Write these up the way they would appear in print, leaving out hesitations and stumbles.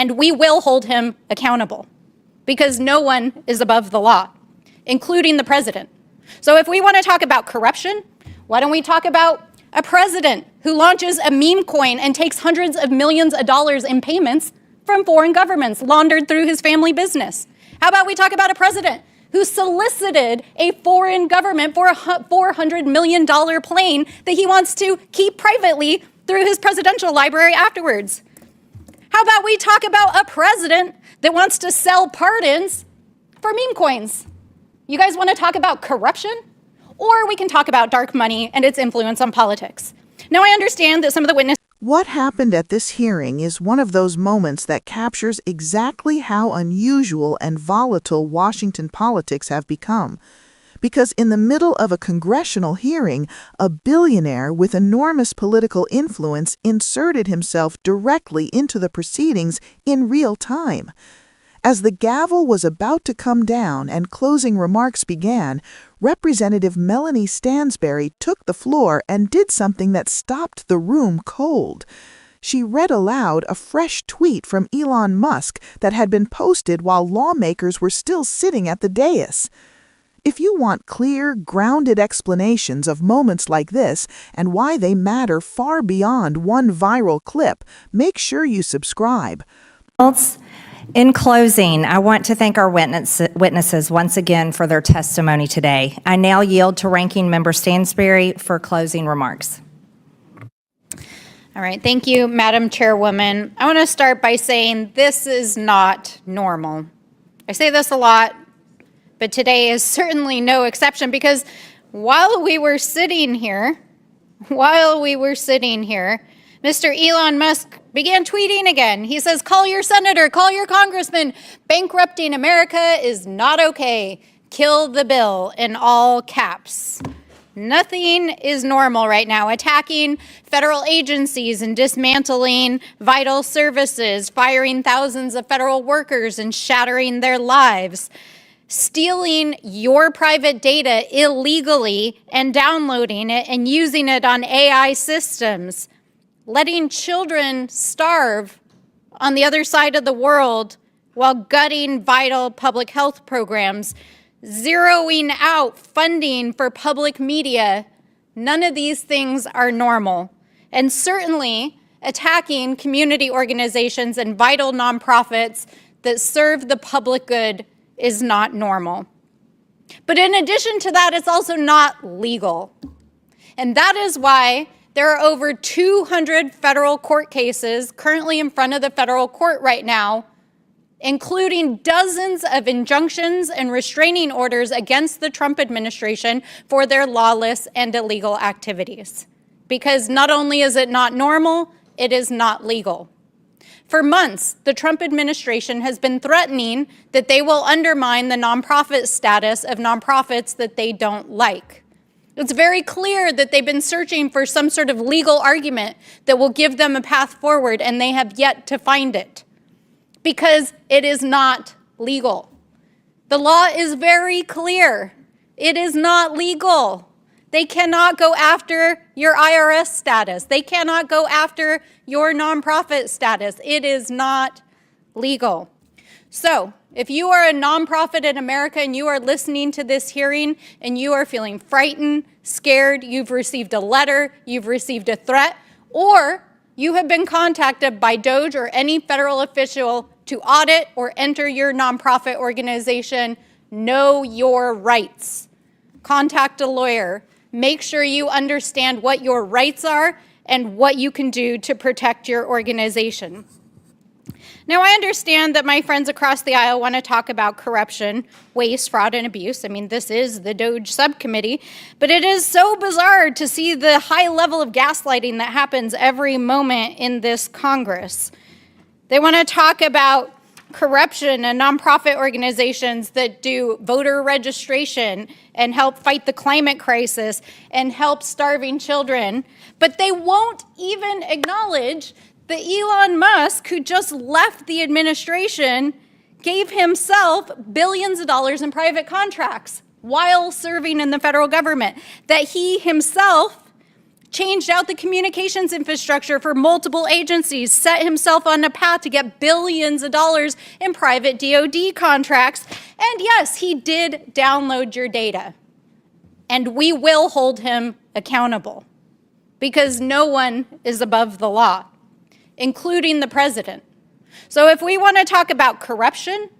and we will hold him accountable because no one is above the law, including the president. So if we want to talk about corruption, why don't we talk about a president who launches a meme coin and takes hundreds of millions of dollars in payments from foreign governments laundered through his family business? How about we talk about a president who solicited a foreign government for a $400 million plane that he wants to keep privately through his presidential library afterwards? How about we talk about a president that wants to sell pardons for meme coins? You guys want to talk about corruption? Or we can talk about dark money and its influence on politics. Now, I understand that some of the witnesses... What happened at this hearing is one of those moments that captures exactly how unusual and volatile Washington politics have become. Because in the middle of a congressional hearing, a billionaire with enormous political influence inserted himself directly into the proceedings in real time. As the gavel was about to come down and closing remarks began, Rep.Melanie Stansbury took the floor and did something that stopped the room cold. She read aloud a fresh tweet from Elon Musk that had been posted while lawmakers were still sitting at the dais. If you want clear, grounded explanations of moments like this and why they matter far beyond one viral clip, make sure you subscribe. In closing, I want to thank our witnesses once again for their testimony today. I now yield to Ranking Member Stansbury for closing remarks. All right, thank you, Madam Chairwoman. I want to start by saying this is not normal. I say this a lot, but today is certainly no exception because while we were sitting here, Mr. Elon Musk began tweeting again. He says, call your senator, call your congressman. Bankrupting America is not okay. Kill the bill, in all caps. Nothing is normal right now. Attacking federal agencies and dismantling vital services, firing thousands of federal workers and shattering their lives. Stealing your private data illegally and downloading it and using it on AI systems. Letting children starve on the other side of the world while gutting vital public health programs, zeroing out funding for public media. None of these things are normal. And certainly attacking community organizations and vital nonprofits that serve the public good is not normal. But in addition to that, it's also not legal. And that is why there are over 200 federal court cases currently in front of the federal court right now, including dozens of injunctions and restraining orders against the Trump administration for their lawless and illegal activities. Because not only is it not normal, it is not legal. For months, the Trump administration has been threatening that they will undermine the nonprofit status of nonprofits that they don't like. It's very clear that they've been searching for some sort of legal argument that will give them a path forward, and they have yet to find it because it is not legal. The law is very clear. It is not legal. They cannot go after your IRS status. They cannot go after your nonprofit status. It is not legal. So, if you are a nonprofit in America and you are listening to this hearing and you are feeling frightened, scared, you've received a letter, you've received a threat, or you have been contacted by DOGE or any federal official to audit or enter your nonprofit organization, know your rights. Contact a lawyer. Make sure you understand what your rights are and what you can do to protect your organization. Now, I understand that my friends across the aisle want to talk about corruption, waste, fraud, and abuse. I mean, this is the DOGE subcommittee, but it is so bizarre to see the high level of gaslighting that happens every moment in this Congress. They want to talk about corruption and nonprofit organizations that do voter registration and help fight the climate crisis and help starving children, but they won't even acknowledge that Elon Musk, who just left the administration, gave himself billions of dollars in private contracts while serving in the federal government, that he himself changed out the communications infrastructure for multiple agencies, set himself on a path to get billions of dollars in private DOD contracts. And yes, he did download your data. And we will hold him accountable because no one is above the law, including the president. So if we want to talk about corruption,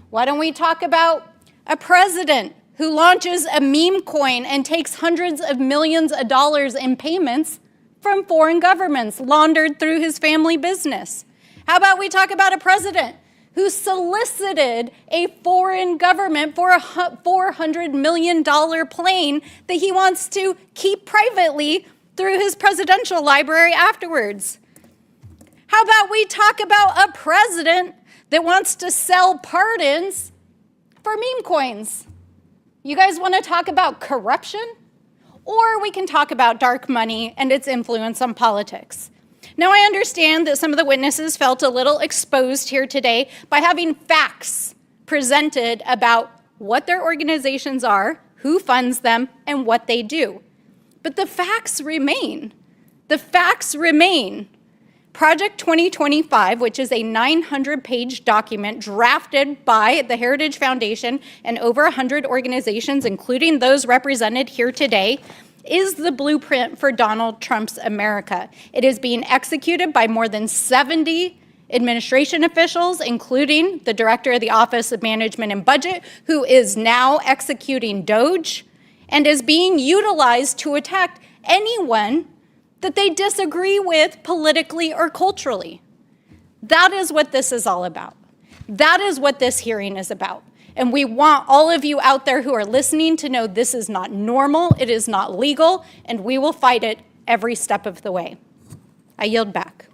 why don't we talk about a president who launches a meme coin and takes hundreds of millions of dollars in payments from foreign governments laundered through his family business? How about we talk about a president who solicited a foreign government for a $400 million plane that he wants to keep privately through his presidential library afterwards? How about we talk about a president that wants to sell pardons for meme coins? You guys want to talk about corruption? Or we can talk about dark money and its influence on politics. Now, I understand that some of the witnesses felt a little exposed here today by having facts presented about what their organizations are, who funds them, and what they do. But the facts remain. The facts remain. Project 2025, which is a 900-page document drafted by the Heritage Foundation and over 100 organizations, including those represented here today, is the blueprint for Donald Trump's America. It is being executed by more than 70 administration officials, including the Director of the Office of Management and Budget, who is now executing DOGE, and is being utilized to attack anyone that they disagree with politically or culturally. That is what this is all about. That is what this hearing is about. And we want all of you out there who are listening to know this is not normal, it is not legal, and we will fight it every step of the way. I yield back.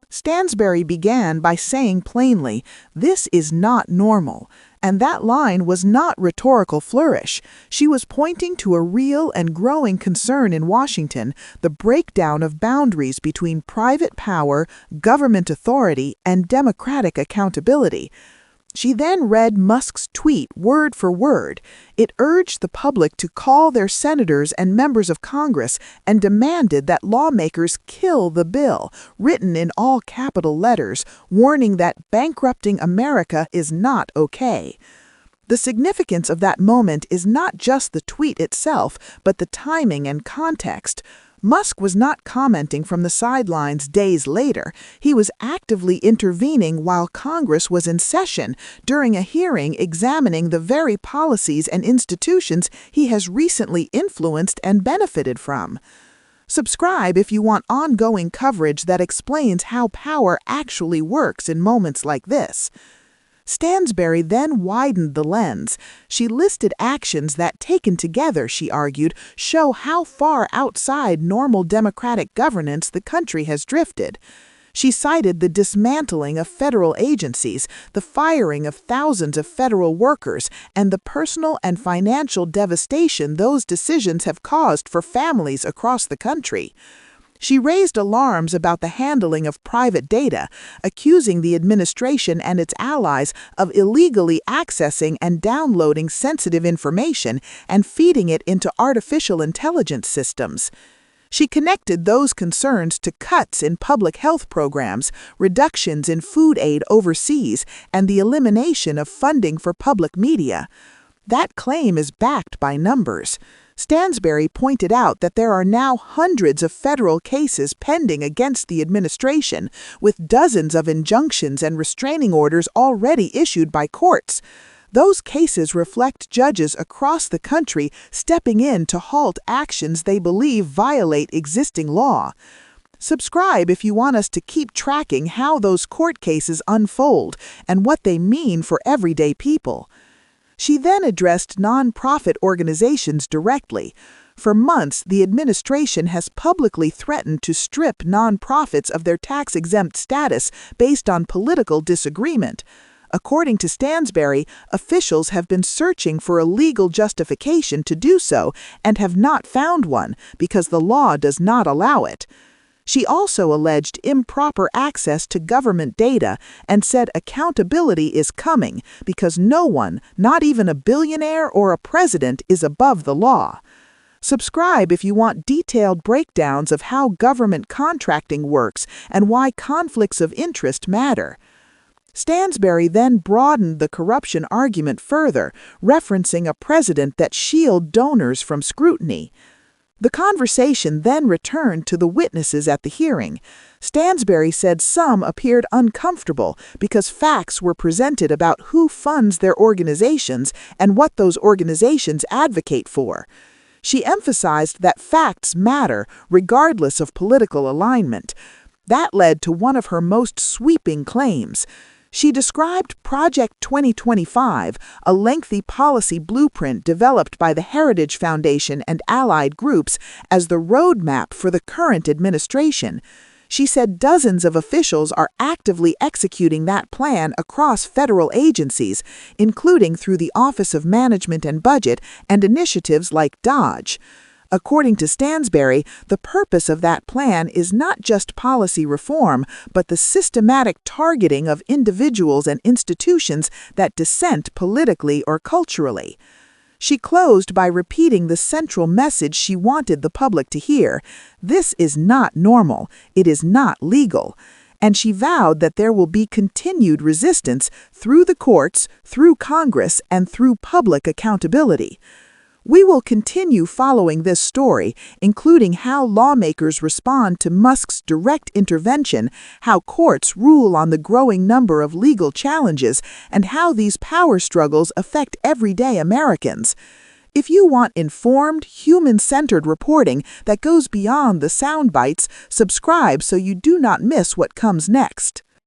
Stansbury began by saying plainly, "This is not normal." And that line was not rhetorical flourish. She was pointing to a real and growing concern in Washington, the breakdown of boundaries between private power, government authority, and democratic accountability. She then read Musk's tweet word for word. It urged the public to call their senators and members of Congress and demanded that lawmakers kill the bill, written in all capital letters, warning that bankrupting America is not okay. The significance of that moment is not just the tweet itself, but the timing and context. Musk was not commenting from the sidelines days later. He was actively intervening while Congress was in session during a hearing examining the very policies and institutions he has recently influenced and benefited from. Subscribe if you want ongoing coverage that explains how power actually works in moments like this. Stansbury then widened the lens. She listed actions that, taken together, she argued, show how far outside normal democratic governance the country has drifted. She cited the dismantling of federal agencies, the firing of thousands of federal workers, and the personal and financial devastation those decisions have caused for families across the country. She raised alarms about the handling of private data, accusing the administration and its allies of illegally accessing and downloading sensitive information and feeding it into artificial intelligence systems. She connected those concerns to cuts in public health programs, reductions in food aid overseas, and the elimination of funding for public media. That claim is backed by numbers. Stansbury pointed out that there are now hundreds of federal cases pending against the administration, with dozens of injunctions and restraining orders already issued by courts. Those cases reflect judges across the country stepping in to halt actions they believe violate existing law. Subscribe if you want us to keep tracking how those court cases unfold and what they mean for everyday people. She then addressed nonprofit organizations directly. For months, the administration has publicly threatened to strip nonprofits of their tax-exempt status based on political disagreement. According to Stansbury, officials have been searching for a legal justification to do so and have not found one because the law does not allow it. She also alleged improper access to government data and said accountability is coming because no one, not even a billionaire or a president, is above the law. Subscribe if you want detailed breakdowns of how government contracting works and why conflicts of interest matter. Stansbury then broadened the corruption argument further, referencing a precedent that shielded donors from scrutiny. The conversation then returned to the witnesses at the hearing. Stansbury said some appeared uncomfortable because facts were presented about who funds their organizations and what those organizations advocate for. She emphasized that facts matter regardless of political alignment. That led to one of her most sweeping claims. She described Project 2025, a lengthy policy blueprint developed by the Heritage Foundation and allied groups, as the roadmap for the current administration. She said dozens of officials are actively executing that plan across federal agencies, including through the Office of Management and Budget and initiatives like DOGE. According to Stansbury, the purpose of that plan is not just policy reform, but the systematic targeting of individuals and institutions that dissent politically or culturally. She closed by repeating the central message she wanted the public to hear: this is not normal, it is not legal. And she vowed that there will be continued resistance through the courts, through Congress, and through public accountability. We will continue following this story, including how lawmakers respond to Musk's direct intervention, how courts rule on the growing number of legal challenges, and how these power struggles affect everyday Americans. If you want informed, human-centered reporting that goes beyond the sound bites, subscribe so you do not miss what comes next.